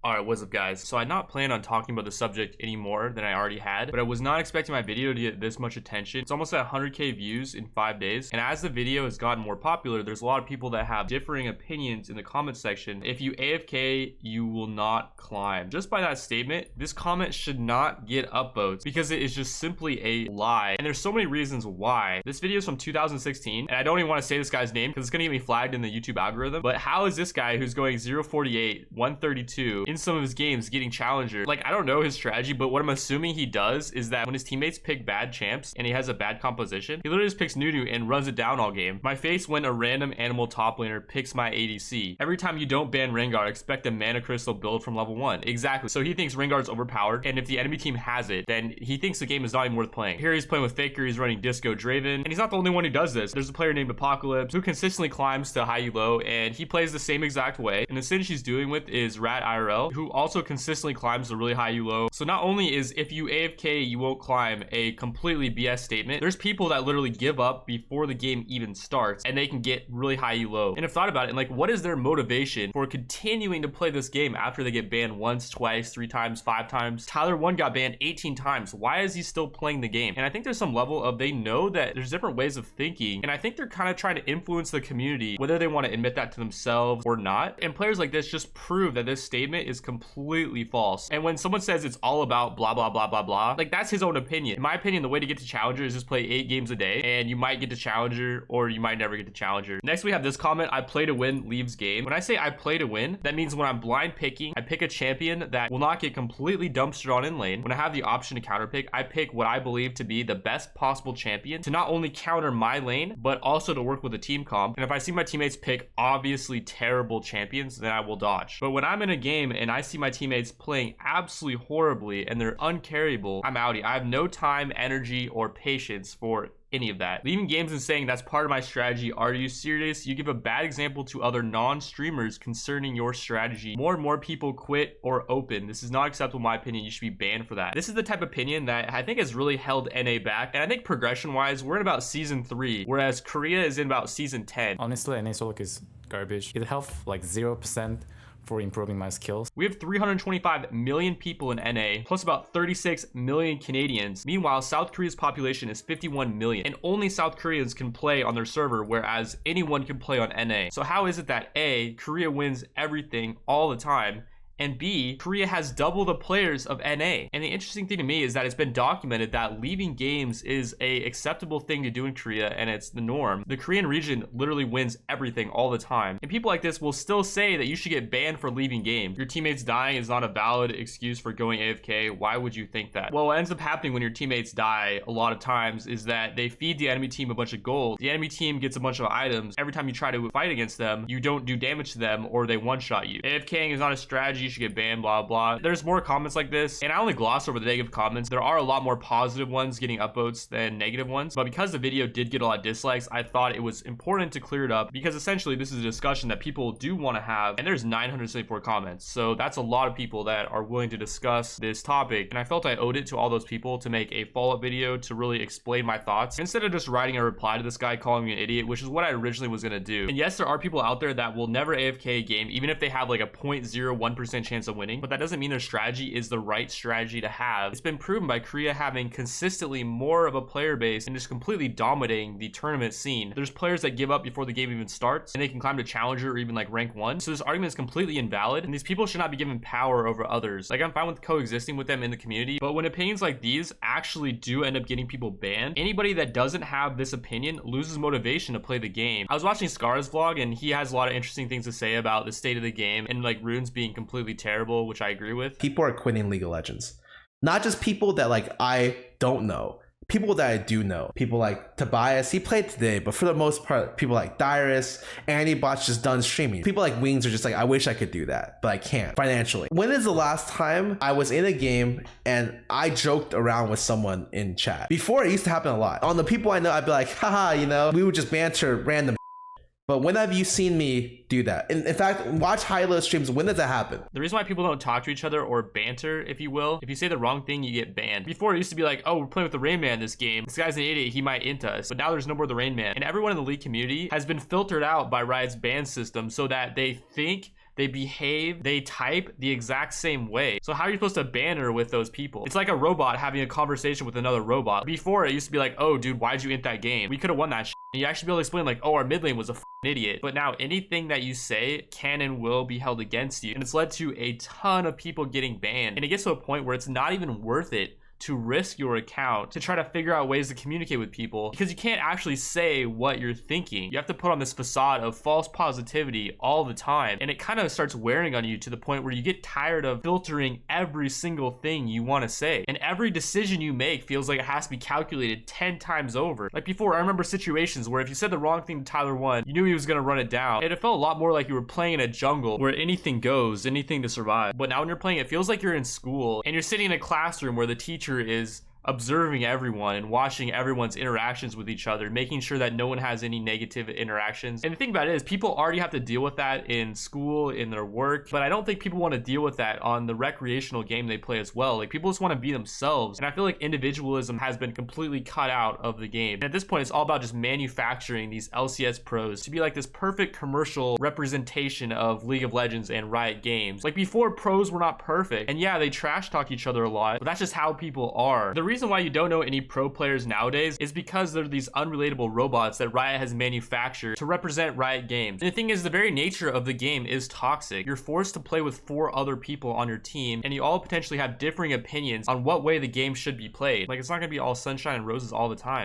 Alright, what's up guys? So I not plan on talking about the subject any more than I already had, but I was not expecting my video to get this much attention. It's almost at 100k views in 5 days, and as the video has gotten more popular, there's a lot of people that have differing opinions in the comment section. If you AFK, you will not climb. Just by that statement, this comment should not get upvotes because it is just simply a lie, and there's so many reasons why. This video is from 2016, and I don't even want to say this guy's name because it's gonna get me flagged in the YouTube algorithm, but how is this guy who's going 048, 132 in some of his games getting challenger? Like, I don't know his strategy, but what I'm assuming he does is that when his teammates pick bad champs and he has a bad composition, he literally just picks Nunu and runs it down all game. My face when a random animal top laner picks my ADC. Every time you don't ban Rengar, expect a mana crystal build from level 1. Exactly. So he thinks Rengar's overpowered, and if the enemy team has it, then he thinks the game is not even worth playing. Here he's playing with Faker, he's running Disco Draven, and he's not the only one who does this. There's a player named Apocalypse who consistently climbs to high elo, and he plays the same exact way. And the sin she's doing with is Rat IRL, who also consistently climbs to really high elo. So not only is if you AFK you won't climb a completely BS statement, there's people that literally give up before the game even starts and they can get really high elo. And I've thought about it, and like, what is their motivation for continuing to play this game after they get banned once, twice, 3 times, 5 times? Tyler 1 got banned 18 times. Why is he still playing the game? And I think there's some level of, they know that there's different ways of thinking, and I think they're kind of trying to influence the community, whether they want to admit that to themselves or not. And players like this just prove that this statement is completely false. And when someone says it's all about blah blah blah blah blah, like, that's his own opinion. In my opinion, the way to get to challenger is just play 8 games a day, and you might get to challenger or you might never get to challenger. Next we have this comment: I play to win, leaves game. When I say I play to win, that means when I'm blind picking, I pick a champion that will not get completely dumpstered on in lane. When I have the option to counter pick, I pick what I believe to be the best possible champion to not only counter my lane, but also to work with a team comp. And if I see my teammates pick obviously terrible champions, then I will dodge. But when I'm in a game and I see my teammates playing absolutely horribly and they're uncarryable, I'm outie. I have no time, energy, or patience for any of that. Leaving games and saying that's part of my strategy. Are you serious? You give a bad example to other non-streamers concerning your strategy. More and more people quit or open. This is not acceptable in my opinion. You should be banned for that. This is the type of opinion that I think has really held NA back. And I think progression wise, we're in about season 3, whereas Korea is in about season 10. Honestly, NA solo is garbage. It helped like 0% for improving my skills. We have 325 million people in NA, plus about 36 million Canadians. Meanwhile, South Korea's population is 51 million, and only South Koreans can play on their server, whereas anyone can play on NA. So how is it that A, Korea wins everything all the time, and B, Korea has double the players of NA? And the interesting thing to me is that it's been documented that leaving games is a acceptable thing to do in Korea, and it's the norm. The Korean region literally wins everything all the time, and people like this will still say that you should get banned for leaving game. Your teammates dying is not a valid excuse for going AFK. Why would you think that? Well, what ends up happening when your teammates die a lot of times is that they feed the enemy team a bunch of gold. The enemy team gets a bunch of items. Every time you try to fight against them, you don't do damage to them, or they one-shot you. AFKing is not a strategy. You should get banned, blah blah. There's more comments like this, and I only gloss over the negative comments. There are a lot more positive ones getting upvotes than negative ones, but because the video did get a lot of dislikes, I thought it was important to clear it up, because essentially this is a discussion that people do want to have, and there's 974 comments, so that's a lot of people that are willing to discuss this topic, and I felt I owed it to all those people to make a follow-up video to really explain my thoughts instead of just writing a reply to this guy calling me an idiot, which is what I originally was going to do. And yes, there are people out there that will never AFK a game even if they have like a 0.01% chance of winning, but that doesn't mean their strategy is the right strategy to have. It's been proven by Korea having consistently more of a player base and just completely dominating the tournament scene. There's players that give up before the game even starts, and they can climb to challenger or even like rank 1. So this argument is completely invalid, and these people should not be given power over others. Like, I'm fine with coexisting with them in the community, but when opinions like these actually do end up getting people banned, anybody that doesn't have this opinion loses motivation to play the game. I was watching Scarra's vlog, and he has a lot of interesting things to say about the state of the game and like runes being completely terrible, which I agree with. People are quitting League of Legends. Not just people that like I don't know. People that I do know. People like Tobias, he played today, but for the most part, people like Dyrus, Antibot's just done streaming. People like Wings are just like, I wish I could do that, but I can't financially. When is the last time I was in a game and I joked around with someone in chat? Before, it used to happen a lot. On the people I know, I'd be like, haha, you know, we would just banter random. But when have you seen me do that? In fact, watch high-low streams. When does that happen? The reason why people don't talk to each other or banter, if you will, if you say the wrong thing, you get banned. Before, it used to be like, oh, we're playing with the Rain Man this game. This guy's an idiot. He might int us. But now there's no more the Rain Man. And everyone in the League community has been filtered out by Riot's ban system so that they think they behave, they type the exact same way. So how are you supposed to banter with those people? It's like a robot having a conversation with another robot. Before, it used to be like, oh dude, why'd you int that game? We could have won that shit. And you actually be able to explain like, oh, our mid lane was a idiot. But now anything that you say can and will be held against you. And it's led to a ton of people getting banned. And it gets to a point where it's not even worth it to risk your account to try to figure out ways to communicate with people, because you can't actually say what you're thinking. You have to put on this facade of false positivity all the time, and it kind of starts wearing on you to the point where you get tired of filtering every single thing you want to say, and every decision you make feels like it has to be calculated 10 times over. Like before, I remember situations where if you said the wrong thing to Tyler 1, you knew he was going to run it down, and it felt a lot more like you were playing in a jungle where anything goes, anything to survive. But now when you're playing, it feels like you're in school and you're sitting in a classroom where the teacher is observing everyone and watching everyone's interactions with each other, making sure that no one has any negative interactions. And the thing about it is people already have to deal with that in school, in their work, but I don't think people want to deal with that on the recreational game they play as well. Like people just want to be themselves, and I feel like individualism has been completely cut out of the game. And at this point, it's all about just manufacturing these LCS pros to be like this perfect commercial representation of League of Legends and Riot Games. Like before, pros were not perfect, and yeah, they trash talk each other a lot, but that's just how people are. The reason why you don't know any pro players nowadays is because they're these unrelatable robots that Riot has manufactured to represent Riot Games. And the thing is, the very nature of the game is toxic. You're forced to play with 4 other people on your team, and you all potentially have differing opinions on what way the game should be played. Like, it's not gonna be all sunshine and roses all the time.